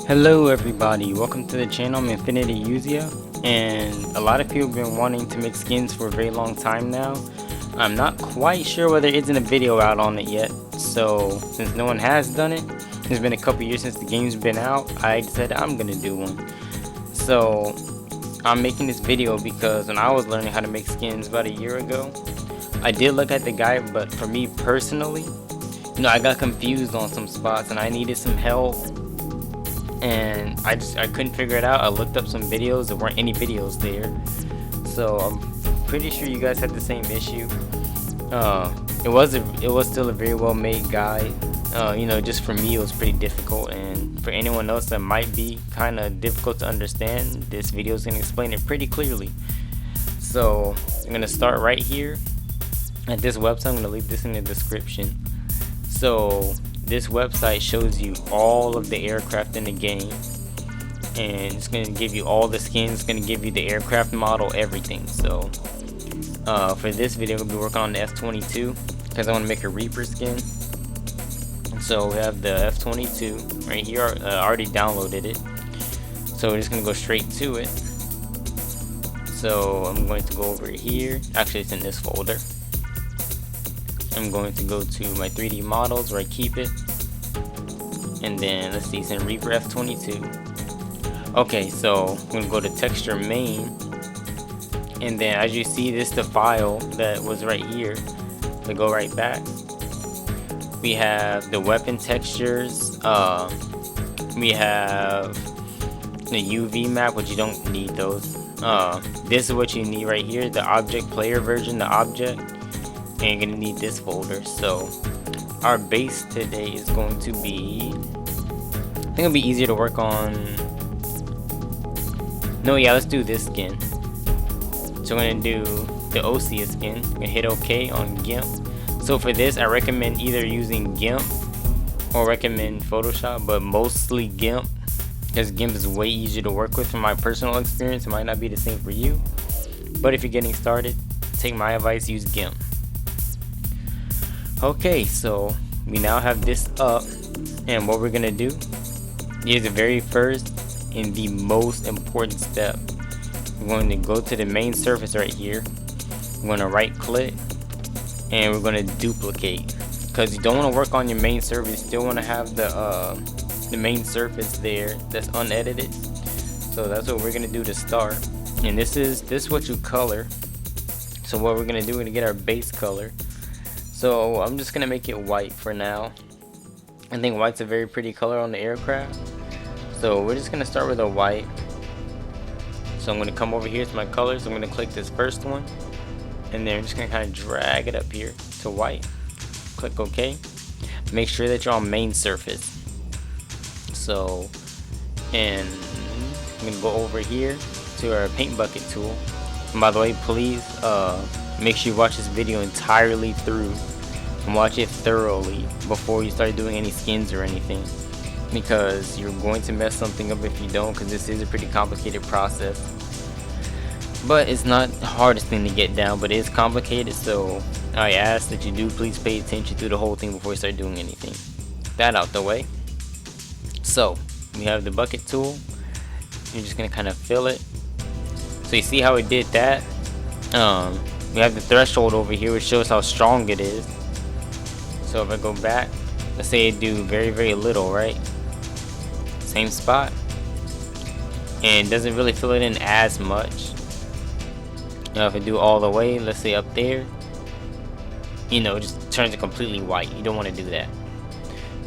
Hello everybody, welcome to the channel. I'm Infinity Uzia, and a lot of people have been wanting to make skins for a very long time now. I'm not quite sure whether there isn't a video out on it yet, so since no one has done it, it's been a couple years since the game's been out, I decided I'm gonna do one. So I'm making this video because when I was learning how to make skins about a year ago, I did look at the guide, but for me personally, I got confused on some spots and I needed some help, and I couldn't figure it out. I looked up some videos, there weren't any videos there, so I'm pretty sure you guys had the same issue. It was still a very well made guide. Just for me it was pretty difficult, and for anyone else that might be kind of difficult to understand, this video is going to explain it pretty clearly. So I'm going to start right here at this website. I'm going to leave this in the description. So this website shows you all of the aircraft in the game, and it's going to give you all the skins. It's going to give you the aircraft model, everything. So for this video, we'll be working on the F-22 because I want to make a Reaper skin. So we have the F-22 right here. I already downloaded it, so we're just going to go straight to it. So I'm going to go over here. Actually, it's in this folder. I'm going to go to my 3D models where I keep it, and then let's see, it's in Reaper F-22. Okay, so I'm going to go to texture main, and then as you see, this is the file that was right here. So go right back. We have the weapon textures, we have the UV map, which you don't need those. This is what you need right here, the object player version, the object. And you're gonna need this folder. So our base today is going to be, I think it'll be easier to work on. No, yeah, let's do this skin. So we're gonna do the OC skin. I'm gonna hit OK on Gimp. So for this, I recommend either using Gimp or recommend Photoshop, but mostly Gimp, because Gimp is way easier to work with. From my personal experience, it might not be the same for you, but if you're getting started, take my advice, use Gimp. Okay, so we now have this up, and what we're gonna do is the very first and the most important step. We're going to go to the main surface right here. We're going to right click and we're going to duplicate, because you don't want to work on your main surface. You still want to have the main surface there that's unedited. So that's what we're gonna do to start. And this is what you color. So what we're gonna do, we're gonna get our base color. So I'm just gonna make it white for now. I think white's a very pretty color on the aircraft. So we're just gonna start with a white. So I'm gonna come over here to my colors. I'm gonna click this first one, and then I'm just gonna kind of drag it up here to white. Click OK. Make sure that you're on main surface. So, and I'm gonna go over here to our paint bucket tool. And by the way, please make sure you watch this video entirely through and watch it thoroughly before you start doing any skins or anything, because you're going to mess something up if you don't, because this is a pretty complicated process. But it's not the hardest thing to get down, but it is complicated, so I ask that you do please pay attention through the whole thing before you start doing anything. That out the way. So we have the bucket tool. You're just gonna kind of fill it. So you see how it did that. We have the threshold over here, which shows how strong it is. So if I go back, let's say I do very, very little, right? Same spot, and it doesn't really fill it in as much. Now if I do all the way, let's say up there, it just turns it completely white. You don't want to do that.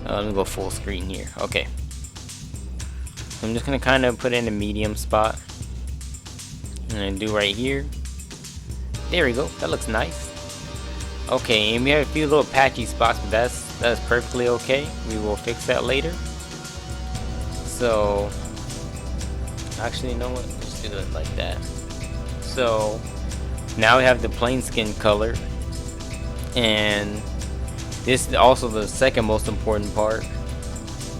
Let me go full screen here. Okay. So I'm just gonna kind of put it in a medium spot, and do right here. There we go. That looks nice. Okay, and we have a few little patchy spots, but that's perfectly okay. We will fix that later. So actually, you know what? Let's do it like that. So now we have the plain skin color, and this is also the second most important part.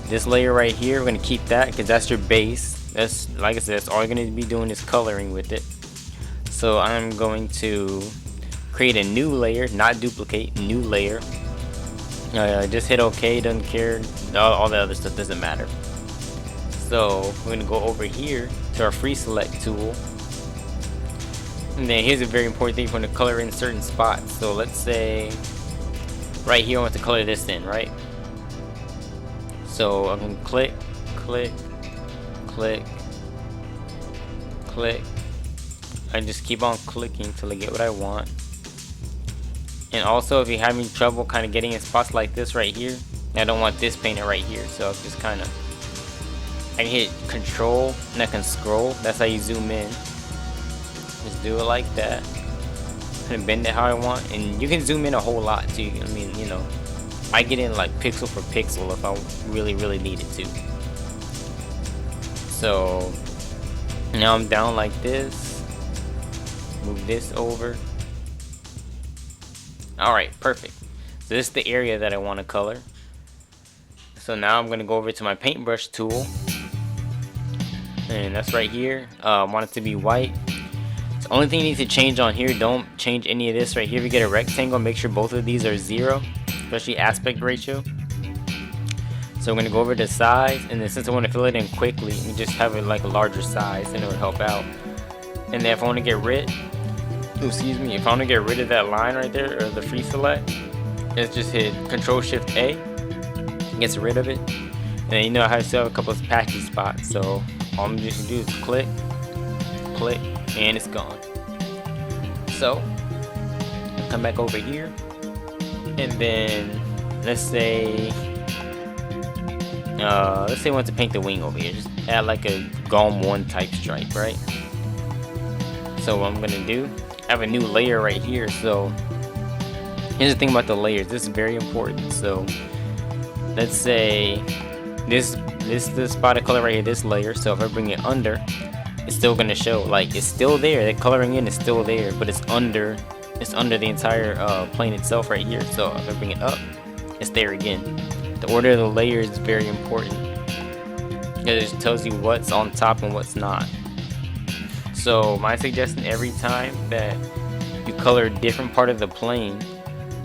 This layer right here, we're gonna keep that because that's your base. That's, like I said, that's all you're gonna be doing is coloring with it. So I'm going to create a new layer, not duplicate, new layer. Just hit OK, doesn't care, all the other stuff doesn't matter. So we're gonna go over here to our free select tool, and then here's a very important thing: we're gonna color in certain spots. So let's say right here I want to color this in, right? So I'm gonna click, click, click, click. I just keep on clicking till I get what I want. And also, if you're having trouble kind of getting in spots like this right here, I don't want this painted right here, so I'll just kind of, I can hit control and I can scroll. That's how you zoom in. Just do it like that. Kind of bend it how I want, and you can zoom in a whole lot too. I mean, you know, I get in like pixel for pixel if I really needed to. So now I'm down like this. Move this over. Alright, perfect. So this is the area that I want to color. So now I'm going to go over to my paintbrush tool. And that's right here. I want it to be white. The only thing you need to change on here, don't change any of this right here. If you get a rectangle, make sure both of these are 0, especially aspect ratio. So I'm going to go over to size, and then since I want to fill it in quickly, you just have it like a larger size and it will help out. And then if I want to get rid, if I want to get rid of that line right there, or the free select, let's just hit Control Shift A, gets rid of it. And then you know how to still have a couple of patchy spots, so all I'm just gonna do is click, click, and it's gone. So come back over here, and then let's say I want to paint the wing over here. Just add like a GOM 1 type stripe, right? So what I'm gonna do, I have a new layer right here. So here's the thing about the layers, this is very important. So let's say this the spot of color right here, this layer. So if I bring it under, it's still gonna show, like it's still there, the coloring in is still there, but it's under the entire plane itself right here. So if I bring it up, it's there again. The order of the layers is very important, because it tells you what's on top and what's not. So my suggestion, every time that you color a different part of the plane,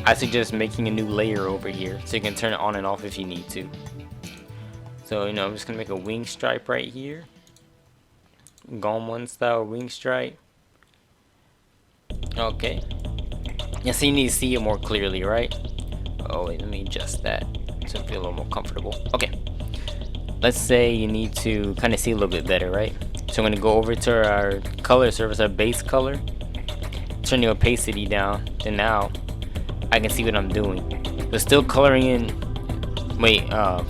I suggest making a new layer over here so you can turn it on and off if you need to. So you know, I'm just gonna make a wing stripe right here, GOM 1 style wing stripe. Okay, yeah, so you need to see it more clearly, right? Oh wait, let me adjust that so I feel a little more comfortable. Okay, let's say you need to kind of see a little bit better, right? So I'm going to go over to our color surface, our base color, turn the opacity down, and now I can see what I'm doing. But still coloring in,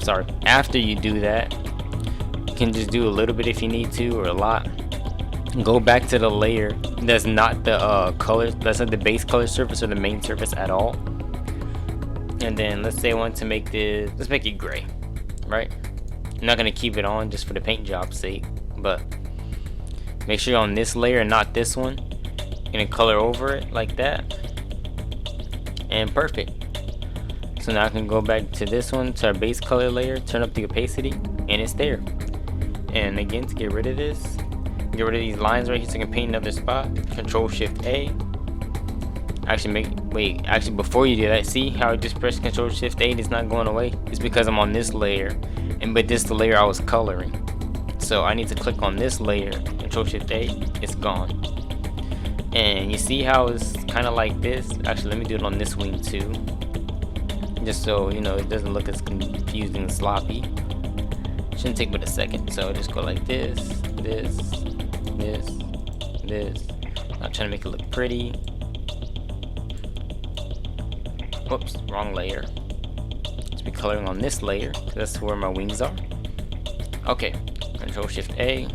sorry, after you do that, you can just do a little bit if you need to, or a lot. Go back to the layer that's not the color, that's not the base color surface or the main surface at all. And then let's say I want to make this, let's make it gray, right? I'm not going to keep it on just for the paint job's sake, but make sure you're on this layer and not this one. You're gonna color over it like that, and perfect. So now I can go back to this one, to our base color layer, turn up the opacity, and it's there. And again, to get rid of this, get rid of these lines right here so I can paint another spot, Control Shift A. Actually before you do that, see how I just pressed Control Shift A and it's not going away? It's because I'm on this layer, but this is the layer I was coloring. So I need to click on this layer, Control Shift A, it's gone. And you see how it's kind of like this. Actually, let me do it on this wing too, just so you know it doesn't look as confusing and sloppy. Shouldn't take but a second. So just go like this, this, this, this. I'm trying to make it look pretty. Whoops, wrong layer. Just be coloring on this layer, 'cause that's where my wings are. Okay, Control Shift A,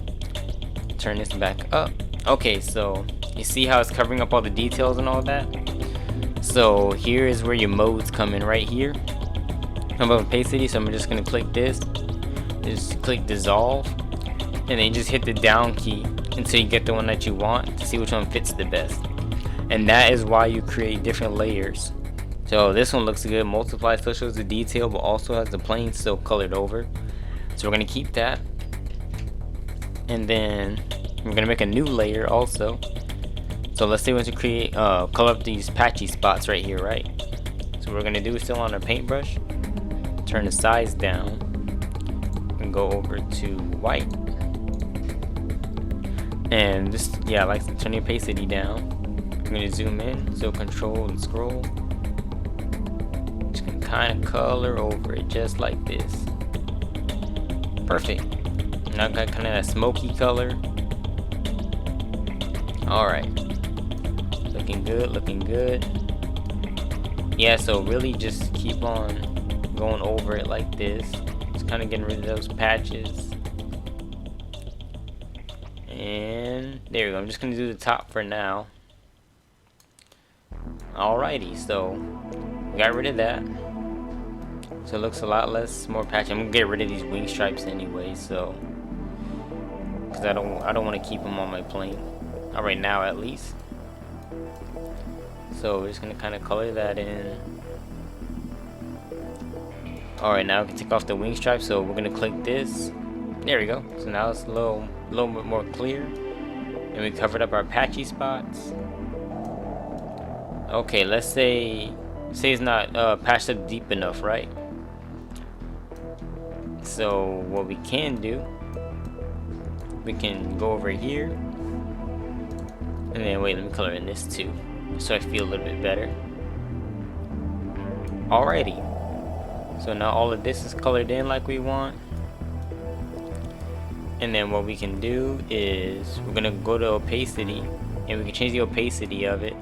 turn this back up. Okay, so you see how it's covering up all the details and all that? So here is where your modes come in, right here. About opacity, so I'm just gonna click this, just click dissolve, and then just hit the down key until you get the one that you want to see which one fits the best. And that is why you create different layers. So this one looks good, multiply, still shows the detail, but also has the plane still colored over. So we're gonna keep that, and then we're gonna make a new layer also. So let's say we want to create, color up these patchy spots right here, right? So what we're gonna do is still on our paintbrush, turn the size down, and go over to white. And this, yeah, I like to turn the opacity down. I'm gonna zoom in, so control and scroll. Just gonna kind of color over it just like this. Perfect. Now got kind of that smoky color. Alright. Looking good, looking good. Yeah, so really just keep on going over it like this. Just kind of getting rid of those patches. And there we go. I'm just gonna do the top for now. Alrighty, so we got rid of that. So it looks a lot less, more patchy. I'm gonna get rid of these wing stripes anyway, so because I don't want to keep them on my plane. Not right now, at least. So we're just gonna kind of color that in. Alright, now we can take off the wing stripes. So we're gonna click this. There we go. So now it's a little bit more clear, and we covered up our patchy spots. Okay, let's say it's not patched up deep enough, right? So what we can do, we can go over here, and then wait, let me color in this too, so I feel a little bit better. Alrighty, so now all of this is colored in like we want. And then what we can do is we're gonna go to opacity, and we can change the opacity of it.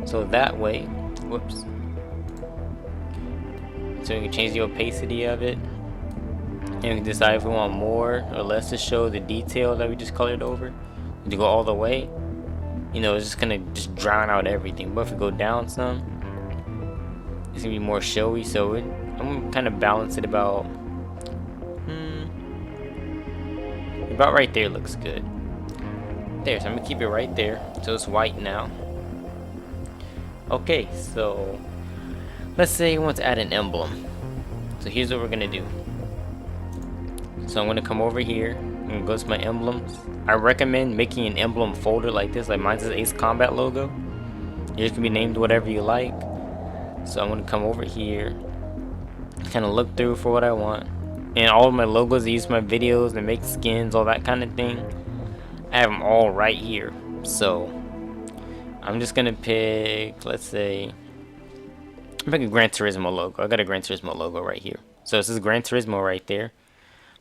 So that way, whoops. So we can change the opacity of it, and we can decide if we want more or less to show the detail that we just colored over. To go all the way, you know, it's just gonna drown out everything. But if we go down some, it's gonna be more showy. So I'm gonna kind of balance it about right there. Looks good there, so I'm gonna keep it right there so it's white now. Okay, so let's say we want to add an emblem. So here's what we're gonna do. So I'm gonna come over here, I'm gonna go to my emblems. I recommend making an emblem folder like this, like mine says Ace Combat logo. Yours can be named whatever you like. So I'm gonna come over here, kind of look through for what I want. And all of my logos, I use my videos and make skins, all that kind of thing, I have them all right here. So I'm just gonna pick, let's say, I'm picking a Gran Turismo logo. I got a Gran Turismo logo right here. So this is Gran Turismo right there.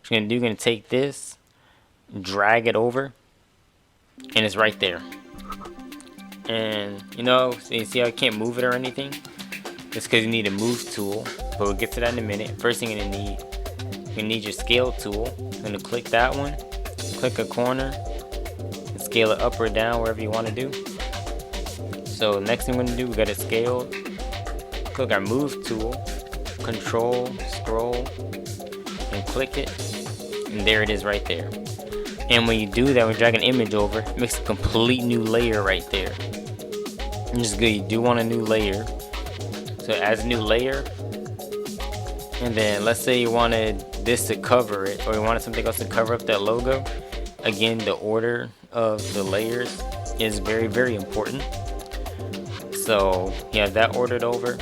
What you're gonna take this, drag it over, and it's right there. And you know, so you see how I can't move it or anything? It's because you need a move tool, but we'll get to that in a minute. First thing you're gonna need, you need your scale tool. I'm gonna click that one, click a corner, and scale it up or down wherever you want to do. So next thing we're gonna do, we got it scaled. Click our move tool, control, scroll, and click it, and there it is right there. And when you do that, when you drag an image over, it makes a complete new layer right there. And it's good, you do want a new layer. So it adds a new layer. And then let's say you wanted this to cover it, or you wanted something else to cover up that logo. Again, the order of the layers is very, very important. So you have that ordered over.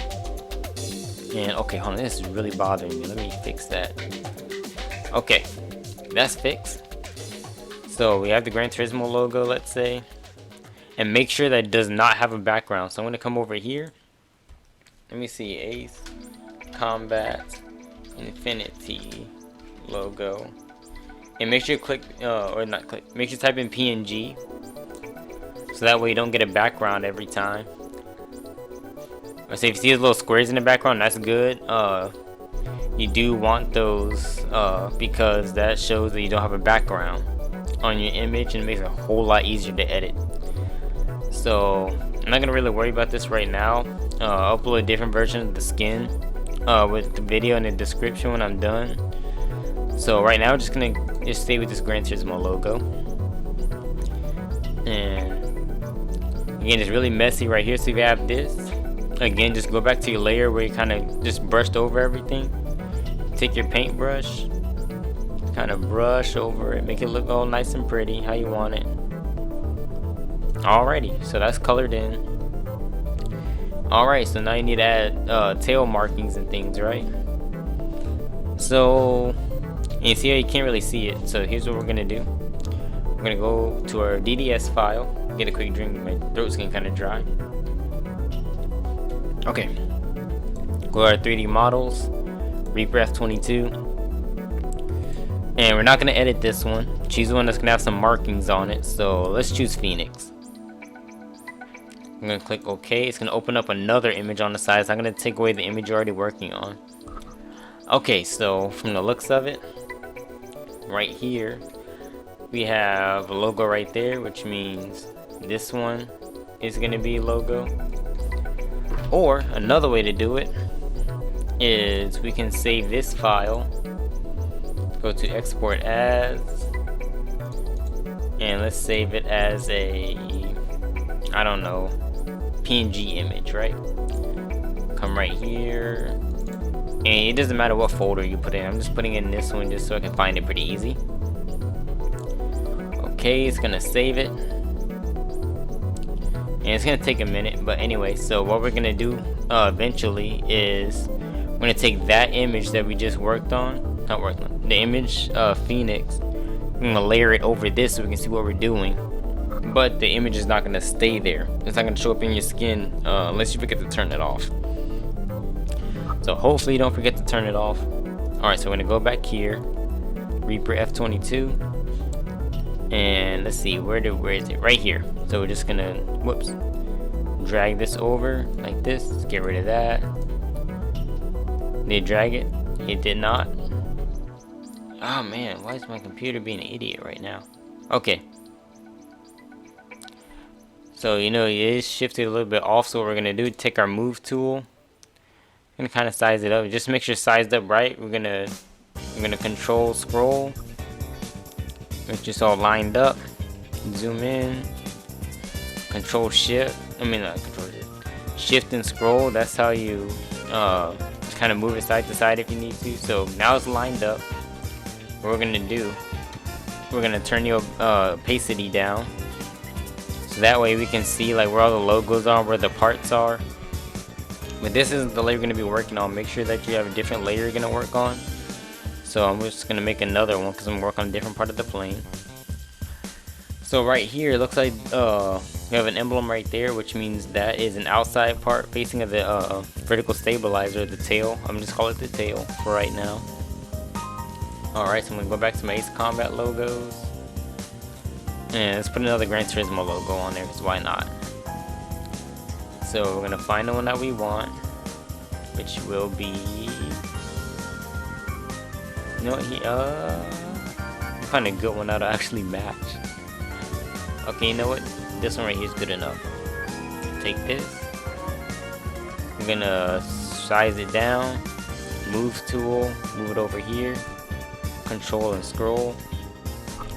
And okay, hold on, this is really bothering me. Let me fix that. Okay, that's fixed. So we have the Gran Turismo logo, let's say. And make sure that it does not have a background. So I'm gonna come over here. Let me see, Ace Combat Infinity logo. And make sure you click, or not click, make sure you type in PNG. So that way you don't get a background every time. Or say if you see those little squares in the background, that's good. You do want those because that shows that you don't have a background on your image, and it makes it a whole lot easier to edit. So I'm not gonna really worry about this right now. I'll upload a different version of the skin with the video in the description when I'm done. So right now I'm just gonna stay with this Gran Turismo logo. And again, it's really messy right here. So if you have this, again, just go back to your layer where you kind of just brushed over everything. Take your paintbrush, kind of brush over it, make it look all nice and pretty how you want it. Alrighty, so that's colored in. Alright, so now you need to add tail markings and things, right? So And you see how you can't really see it. So here's what we're gonna do. We're gonna go to our DDS file. Get a quick drink. My throat's getting kind of dry. Okay. Go to our 3D models. Reaper F22. And we're not gonna edit this one. Choose one that's gonna have some markings on it. So let's choose Phoenix. I'm gonna click OK. It's gonna open up another image on the side. So I'm gonna take away the image you're already working on. Okay, so from the looks of it, right here, we have a logo right there, which means this one is gonna be a logo. Or another way to do it is we can save this file. Go to export as, and let's save it as a, I don't know, PNG image, right? Come right here, and it doesn't matter what folder you put in. I'm just putting in this one just so I can find it pretty easy. Okay, it's gonna save it, and it's gonna take a minute, but anyway, so what we're gonna do eventually is we're gonna take that image that we just worked on, the image Phoenix, we're gonna layer it over this so we can see what we're doing, but the image is not gonna stay there. It's not gonna show up in your skin unless you forget to turn it off. So hopefully you don't forget to turn it off. Alright, so we're gonna go back here, Reaper F22, and let's see, where is it? Right here. So we're just gonna, whoops, drag this over like this. Let's get rid of that. Did it drag it? It did not. Oh man, why is my computer being an idiot right now? Okay. So you know it is shifted a little bit off, so what we're gonna do, take our move tool. I'm gonna kind of size it up. Just make sure it's sized up right. We're gonna control scroll. Make sure it's all lined up. Zoom in. Control shift. Shift and scroll. That's how you just kind of move it side to side if you need to. So now it's lined up. What we're gonna do, we're gonna turn the opacity down, so that way we can see like where all the logos are, where the parts are. But this isn't the layer you're gonna be working on. Make sure that you have a different layer you're gonna work on. So I'm just gonna make another one because I'm working on a different part of the plane. So right here, it looks like we have an emblem right there, which means that is an outside part facing of the vertical stabilizer, the tail. I'm just call it the tail for right now. Alright, so I'm gonna go back to my Ace Combat logos, and let's put another Gran Turismo logo on there, because why not? So we're gonna find the one that we want, which will be, you know what, find a good one that'll actually match. Okay, you know what? This one right here is good enough. Take this. I'm gonna size it down. Move tool. Move it over here. Control and scroll.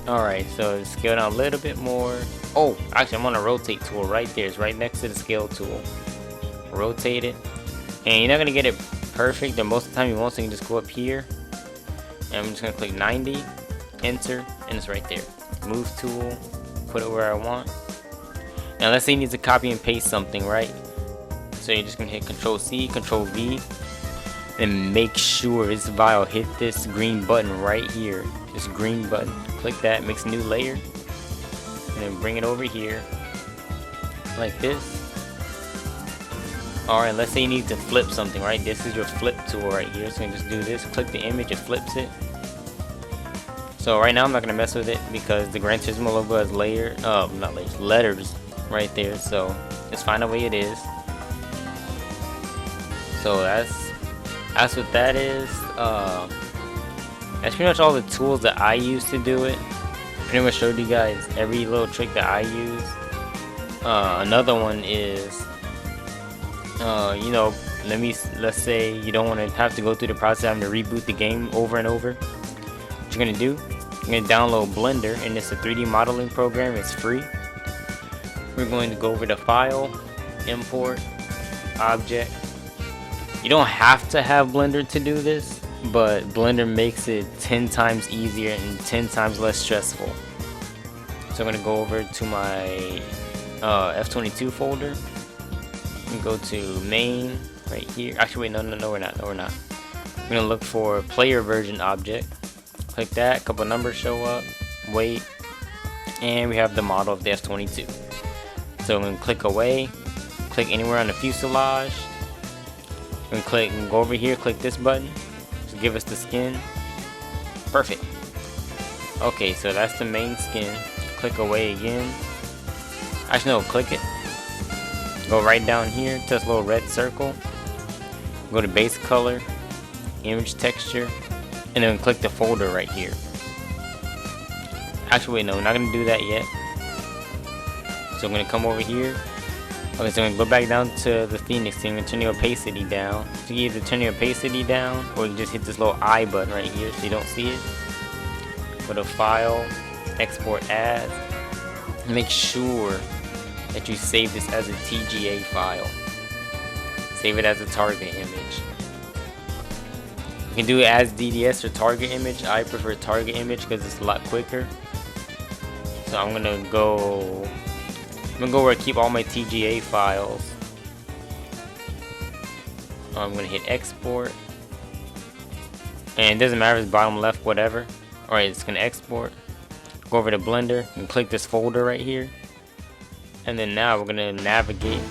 Alright, so scale down a little bit more. Oh, actually I'm on a rotate tool right there. It's right next to the scale tool. Rotate it. And you're not gonna get it perfect, but most of the time you won't, so you can just go up here. And I'm just gonna click 90, enter, and it's right there. Move tool, put it where I want. Now let's say you need to copy and paste something, right? So you're just gonna hit Control C, Control V, and make sure this file hit this green button right here. This green button. Click that, makes a new layer, and then bring it over here like this. Alright, let's say you need to flip something, right? This is your flip tool right here. So you just do this, click the image, it flips it. So right now I'm not gonna mess with it because the Gran Turismo logo has letters right there. So just find the way it is. So that's what that is. That's pretty much all the tools that I use to do it. Pretty much showed you guys every little trick that I use. Another one is, you know, let's say you don't want to have to go through the process of having to reboot the game over and over. What you're gonna do, you're gonna download Blender, and it's a 3D modeling program. It's free. We're going to go over to File, Import, Object. You don't have to have Blender to do this, but Blender makes it 10 times easier and 10 times less stressful. So I'm gonna go over to my F22 folder and go to main right here. Actually, wait, no, we're not. We're gonna look for player version object. Click click that, a couple numbers show up, wait, and we have the model of the F-22. So I'm going to click away, click anywhere on the fuselage, and click and go over here, click this button to give us the skin. Perfect. Okay, so that's the main skin. Click away again. Actually no, click it. Go right down here to this little red circle. Go to base color, image texture, and then click the folder right here. Actually wait, no, we're not gonna do that yet. So I'm gonna come over here. Okay, so I'm gonna go back down to the Phoenix thing and turn the opacity down. So you either turn the opacity down or you just hit this little I button right here so you don't see it. Go to File, Export As. Make sure that you save this as a TGA file. Save it as a target image. You can do it as DDS or target image. I prefer target image because it's a lot quicker. So I'm gonna go where I keep all my TGA files. I'm gonna hit export, and it doesn't matter if it's bottom left, whatever. Alright, it's gonna export. Go over to Blender and click this folder right here, and then now we're gonna navigate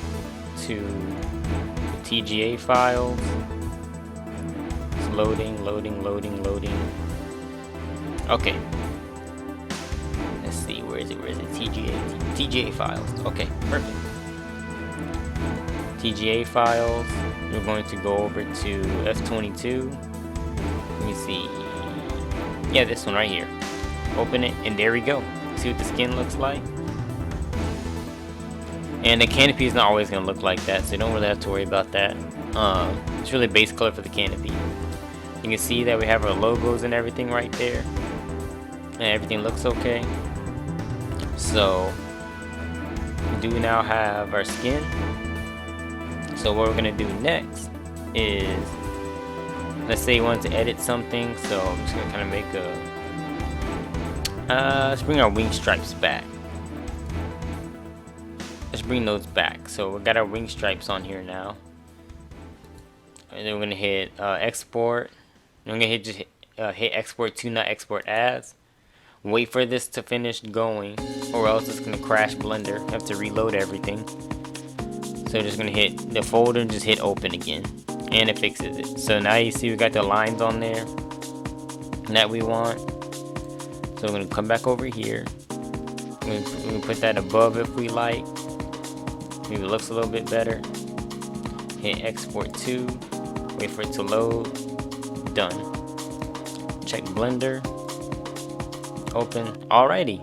to the TGA files. It's loading. Okay. Let's see, where is it? TGA files. Okay, perfect. TGA files. We're going to go over to F-22. Let me see. Yeah, this one right here. Open it, and there we go. See what the skin looks like. And the canopy is not always going to look like that, so you don't really have to worry about that. It's really base color for the canopy. You can see that we have our logos and everything right there, and everything looks okay. So we do now have our skin. So what we're gonna do next is, let's say you want to edit something. So I'm just gonna kind of make a let's bring our wing stripes back. Let's bring those back. So we got our wing stripes on here now, and then we're gonna hit export. I'm gonna hit export to, not export as. Wait for this to finish going, or else it's gonna crash Blender. You have to reload everything. So just gonna hit the folder and just hit open again, and it fixes it. So now you see we got the lines on there that we want. So we're gonna come back over here. We're gonna put that above if we like. Maybe it looks a little bit better. Hit export to. Wait for it to load. Done. Check Blender. Open. Alrighty.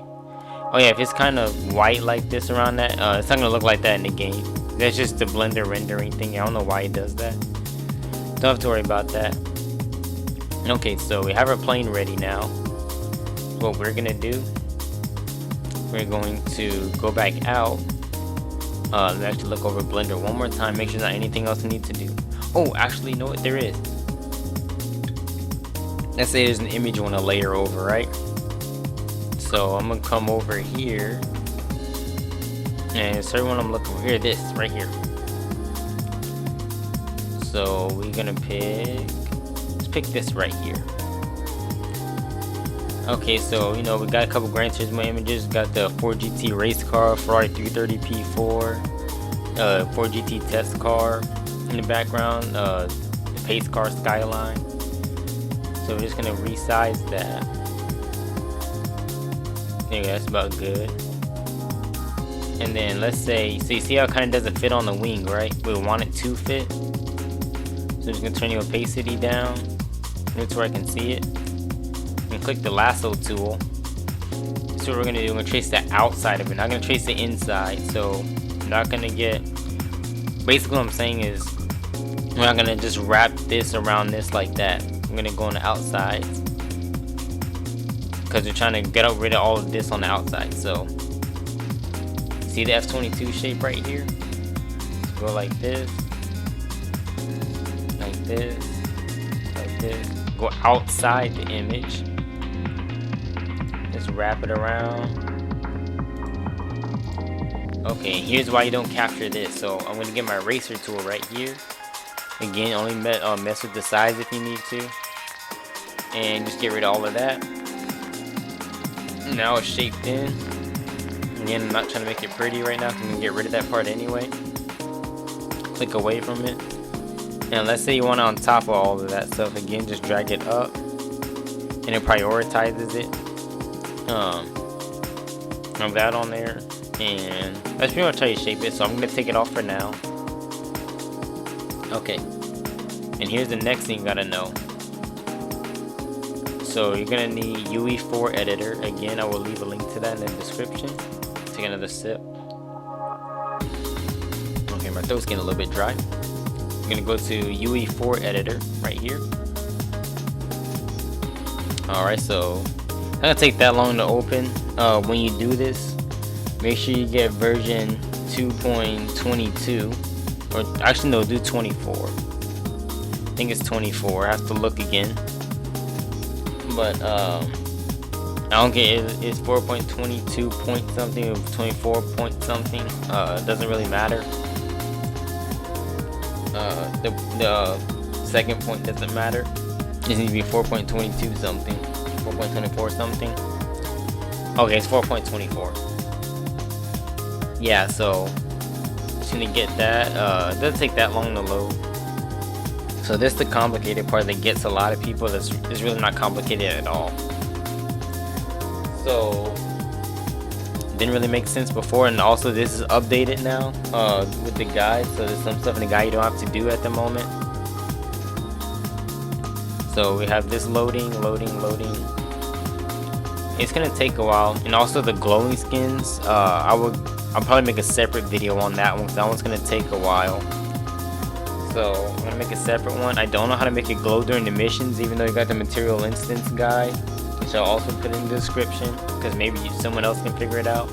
Oh yeah, if it's kind of white like this around that, it's not gonna look like that in the game. That's just the Blender rendering thing. I don't know why it does that. Don't have to worry about that. Okay, so we have our plane ready now. What we're gonna do, we're going to go back out. Let's actually look over Blender one more time. Make sure there's not anything else we need to do. Oh, actually, you know what? There is. Let's say there's an image you want to layer over, right? So I'm gonna come over here, and it's everyone I'm looking for here. This right here. So we're gonna let's pick this right here. Okay, so you know we got a couple Gran Turismo images. We got the 4GT race car, Ferrari 330 P4, 4GT test car in the background, the pace car Skyline. So we're just gonna resize that. There you go, that's about good. And then let's say, so you see how it kind of doesn't fit on the wing, right? We want it to fit. So just gonna turn the opacity down. That's where I can see it. And click the lasso tool. So what we're gonna do, we're gonna trace the outside of it, not gonna trace the inside. So we're not gonna get, basically what I'm saying is, we're not gonna just wrap this around this like that. I'm gonna go on the outside, because we're trying to get rid of all of this on the outside. So see the F-22 shape right here? Go like this, like this, like this. Go outside the image. Just wrap it around. Okay, here's why you don't capture this. So I'm gonna get my eraser tool right here. Again, only mess with the size if you need to, and just get rid of all of that. Now it's shaped in. Again, I'm not trying to make it pretty right now, so I'm gonna get rid of that part anyway. Click away from it. And let's say you want it on top of all of that stuff. Again, just drag it up, and it prioritizes it. Have that on there, and that's pretty much how you shape it. So I'm gonna take it off for now. Okay. And here's the next thing you gotta know. So you're gonna need UE4 editor. Again, I will leave a link to that in the description. Take another sip. Okay, my throat's getting a little bit dry. I'm gonna go to UE4 editor right here. Alright, so it's not gonna take that long to open. When you do this, make sure you get version 2.22, or actually no, do 24. I think it's 24. I have to look again. But I don't get it. It's 4.22 point something or 24 point something. It doesn't really matter. The second point doesn't matter. It needs to be 4.22 something, 4.24 something. Okay, it's 4.24. Yeah, so just gonna get that. It doesn't take that long to load. So this is the complicated part that gets a lot of people. It's really not complicated at all. So didn't really make sense before, and also this is updated now with the guide. So there's some stuff in the guide you don't have to do at the moment. So we have this loading. It's gonna take a while, and also the glowing skins. I'll probably make a separate video on that one because that one's gonna take a while. So I'm gonna make a separate one. I don't know how to make it glow during the missions, even though you got the material instance guide, which I'll also put in the description because maybe someone else can figure it out.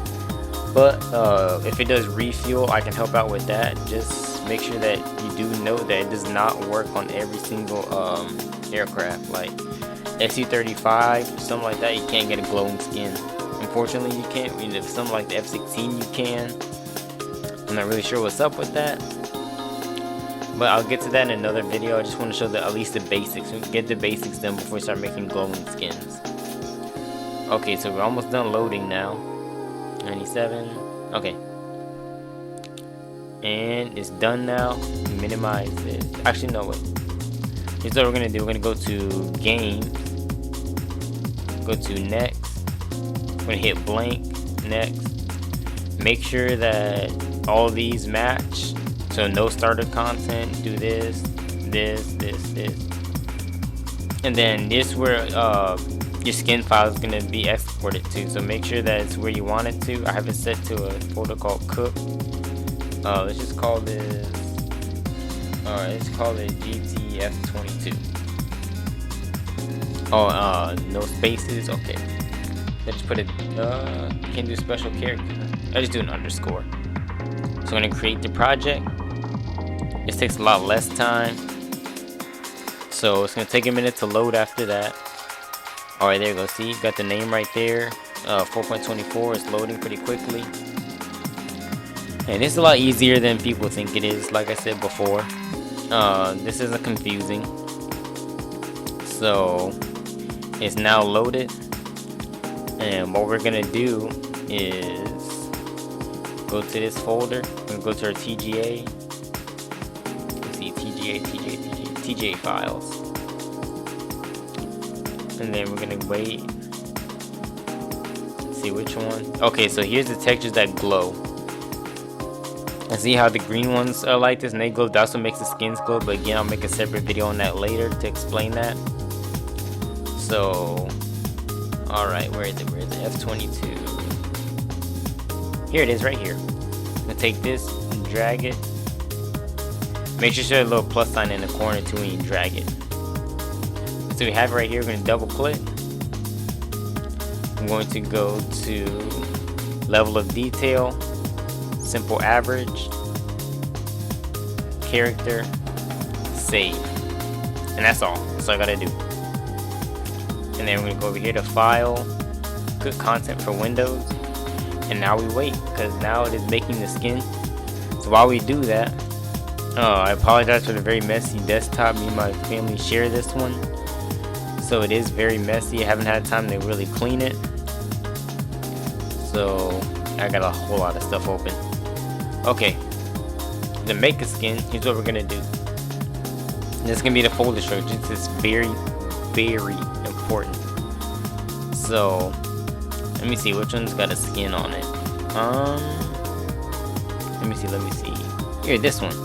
But if it does refuel, I can help out with that. Just make sure that you do know that it does not work on every single aircraft. Like FC-35, something like that, you can't get a glowing skin. Unfortunately, you can't. I mean, if something like the F-16, you can. I'm not really sure what's up with that. But I'll get to that in another video. I just want to show at least the basics. We can get the basics done before we start making glowing skins. Okay, so we're almost done loading now. 97. Okay. And it's done now. Minimize it. Actually, no, wait. Here's what we're going to do. We're going to go to Game. Go to Next. We're going to hit blank. Next. Make sure that all these match. So no starter content, do this, and then this where your skin file is gonna be exported to. So make sure that it's where you want it to. I have it set to a folder called Cook. Let's just call this. Alright, let's call it GTF22. Oh, no spaces. Okay. Let's just put it. Can't do special character. I just do an underscore. So I'm gonna create the project. This takes a lot less time, so it's gonna take a minute to load after that. Alright, there you go. See, you got the name right there. 4.24 is loading pretty quickly, and it's a lot easier than people think it is. Like I said before, this isn't confusing. So it's now loaded, and what we're gonna do is go to this folder. We're gonna go to our TGA. TGA files, and then we're gonna wait. Let's see which one. Okay, so here's the textures that glow. And see how the green ones are like this and they glow. That's what makes the skins glow. But again, I'll make a separate video on that later to explain that. So, all right, where is it? Where is it? F-22. Here it is, right here. I'm gonna take this and drag it. Make sure you show a little plus sign in the corner too when you drag it. So we have it right here. We're going to double click. I'm going to go to level of detail, simple average, character, save. And that's all. That's all I got to do. And then we're going to go over here to file, good content for Windows. And now we wait because now it is making the skin. So while we do that, I apologize for the very messy desktop. Me and my family share this one, so it is very messy. I haven't had time to really clean it. so I got a whole lot of stuff open. Okay, to make a skin, here's what we're gonna do. This is gonna be the folder structure. This is very, very important. So let me see which one's got a skin on it. Let me see. Here, this one.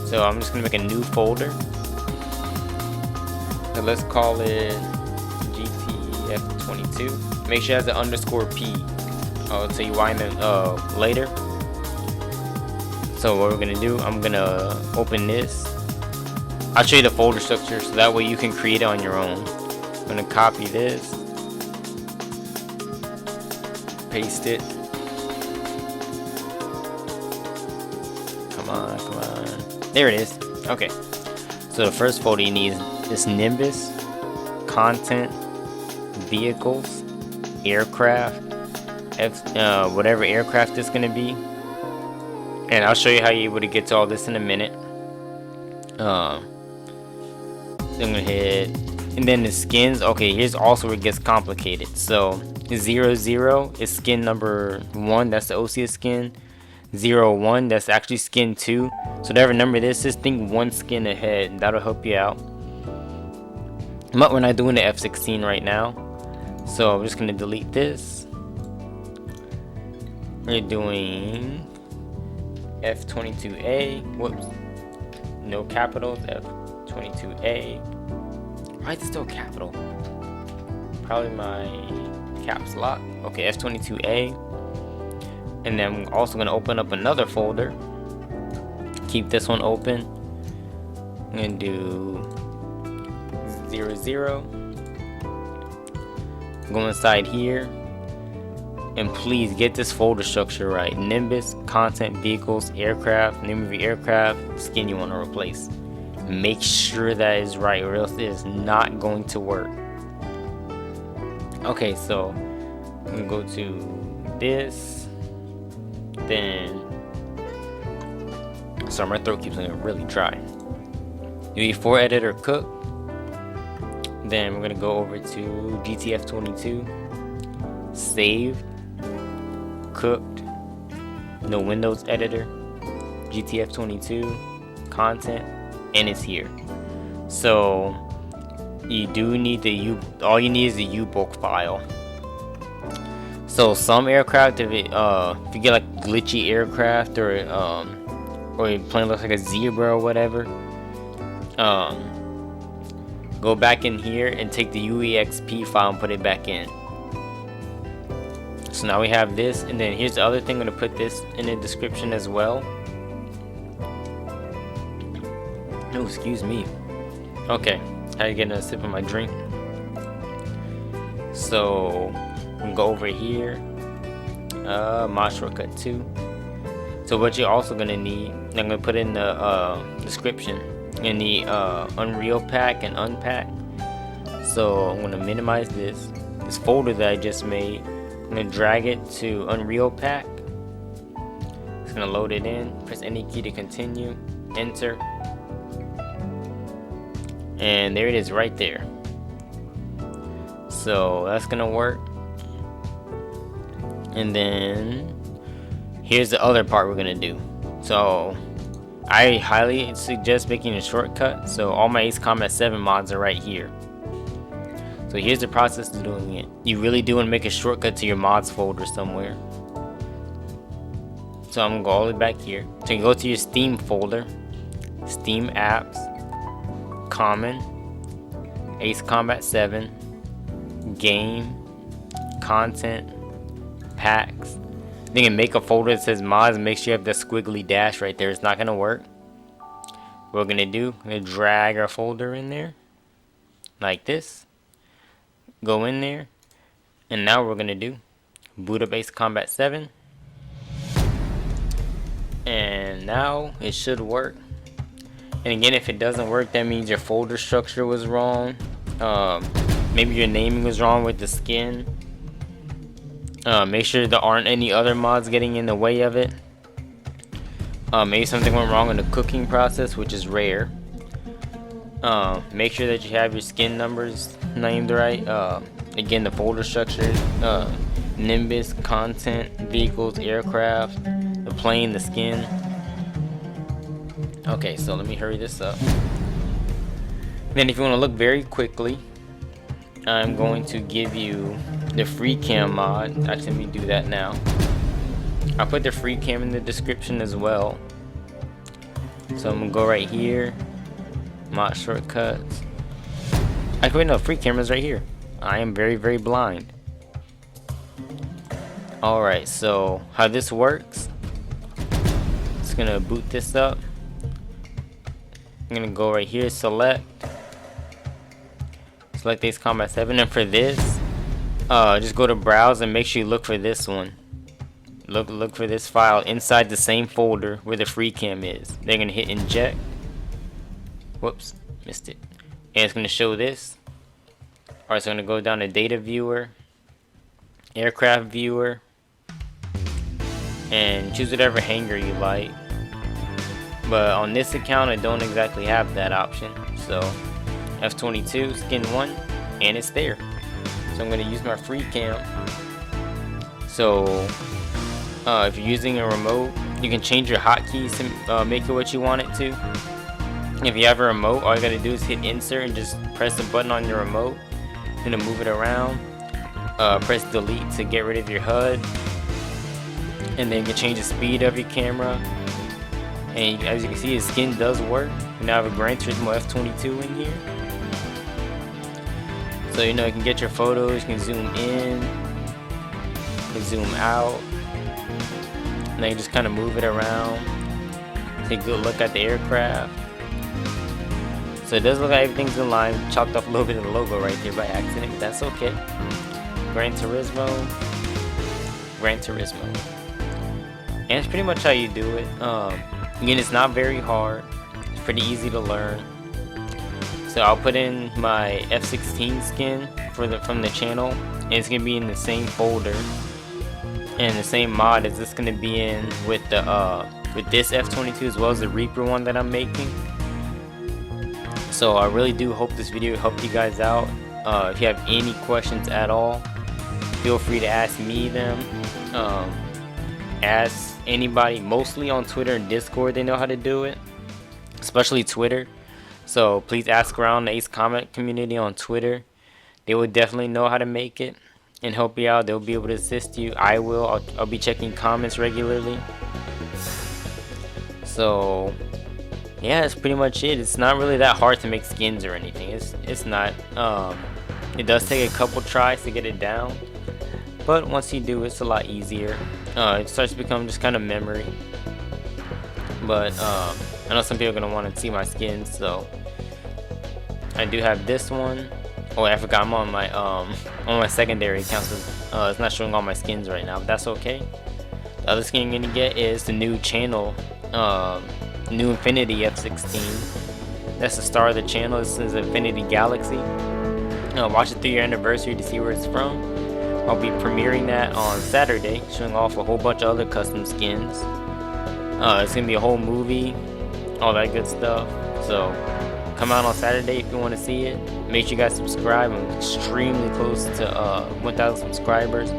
So I'm just gonna make a new folder. So let's call it GTF22. Make sure it has an _P. I'll tell you why later. So what we're gonna do, I'm gonna open this. I'll show you the folder structure so that way you can create it on your own. I'm gonna copy this, paste it. Come on. There it is. Okay. So the first folder you need is Nimbus, content, vehicles, aircraft, whatever aircraft it's gonna be. And I'll show you how you're able to get to all this in a minute. I'm gonna hit, and then the skins. Okay, here's also where it gets complicated. So 00 is skin number 1. That's the OC skin. 01, that's actually skin 2. So to remember this, just think one skin ahead. That'll help you out. But we're not doing the F16 right now, so I'm just gonna delete this. We're doing F22A. Whoops, no capitals. F22A. Why is it still capital? Probably my caps lock. Okay, F22A. And then I'm also gonna open up another folder. Keep this one open. I'm gonna do 00. Go inside here. And please get this folder structure right. Nimbus, content, vehicles, aircraft, name of your aircraft, skin you want to replace. Make sure that is right, or else it is not going to work. Okay, so I'm gonna go to this. Then, sorry, my throat keeps getting really dry. UE4 editor cook. Then we're gonna go over to GTF22. Saved. Cooked, no Windows editor, GTF22, content, and it's here. So you do need the all you need is the U-bulk file. So some aircraft, if you get like glitchy aircraft, or your plane looks like a zebra or whatever, go back in here and take the UEXP file and put it back in. So now we have this, and then here's the other thing. I'm gonna put this in the description as well. Oh, excuse me. Okay, how you getting a sip of my drink? So I'm gonna go over here. Mod shortcut 2. So what you're also gonna need, I'm gonna put in the description in the UnrealPak and Unpack. So I'm gonna minimize this folder that I just made. I'm gonna drag it to UnrealPak. It's gonna load it in. Press any key to continue. Enter. And there it is right there. So that's gonna work. And then here's the other part we're gonna do. So I highly suggest making a shortcut. So all my Ace Combat 7 mods are right here. So here's the process of doing it. You really do want to make a shortcut to your mods folder somewhere. So I'm gonna go all the way back here. So you go to your Steam folder, Steam apps, Common, Ace Combat 7, Game, Content, Packs. Then you can make a folder that says mods and make sure you have the squiggly dash right there. It's not gonna work. What we're gonna do, we're gonna drag our folder in there like this. Go in there, and now we're gonna do boot up Ace Combat 7, and now it should work. And again, if it doesn't work, that means your folder structure was wrong. Maybe your naming was wrong with the skin. Make sure there aren't any other mods getting in the way of it. Maybe something went wrong in the cooking process, which is rare. Make sure that you have your skin numbers named right. Again, the folder structure Nimbus, content, vehicles, aircraft, the plane, the skin. Okay, so let me hurry this up. Then if you want to look very quickly, I'm going to give you the Freecam mod. Actually, let me do that now. I'll put the Freecam in the description as well. So I'm gonna go right here, mod shortcuts. Actually, no, Freecam is right here. I am very, very blind. Alright, so how this works, it's gonna boot this up. I'm gonna go right here, select Ace Combat 7, and for this, just go to browse and make sure you look for this one. Look for this file inside the same folder where the Freecam is. They're gonna hit inject. Whoops, missed it. And it's gonna show this. Alright, so I'm gonna go down to data viewer, aircraft viewer, and choose whatever hangar you like. But on this account, I don't exactly have that option. So F-22 skin 1, and it's there. So I'm gonna use my Freecam. So if you're using a remote, you can change your hotkeys to make it what you want it to. If you have a remote, all you gotta do is hit insert and just press the button on your remote. You're gonna move it around. Press delete to get rid of your HUD, and then you can change the speed of your camera. And as you can see, the skin does work. You now have a Gran Turismo F-22 in here. So you can get your photos, you can zoom in, you can zoom out. And then you just kind of move it around. Take a good look at the aircraft. So it does look like everything's in line. Chopped off a little bit of the logo right there by accident, but that's okay. Gran Turismo. And it's pretty much how you do it. Again, it's not very hard. It's pretty easy to learn. So I'll put in my F-16 skin from the channel, and it's gonna be in the same folder and the same mod as it's gonna be in with the with this F-22 as well as the Reaper one that I'm making. So I really do hope this video helped you guys out. If you have any questions at all, feel free to ask me them. Ask anybody, mostly on Twitter and Discord, they know how to do it, especially Twitter. So please ask around the Ace Comment community on Twitter. They will definitely know how to make it and help you out. They'll be able to assist you. I'll be checking comments regularly. So yeah, that's pretty much it. It's not really that hard to make skins or anything. It's not. It does take a couple tries to get it down, but once you do, it's a lot easier. It starts to become just kind of memory. But I know some people are gonna want to see my skins, so I do have this one. Oh, I forgot, I'm on my secondary account, so it's not showing all my skins right now, but that's okay. The other skin you're gonna get is the new channel, new Infinity F-16. That's the star of the channel. This is Infinity Galaxy. Watch it through your anniversary to see where it's from. I'll be premiering that on Saturday, showing off a whole bunch of other custom skins. It's gonna be a whole movie, all that good stuff. So come out on Saturday if you want to see it. Make sure you guys subscribe. I'm extremely close to 1,000 subscribers,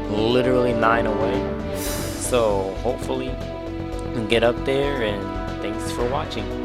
literally 9 away. So hopefully we can get up there, and thanks for watching.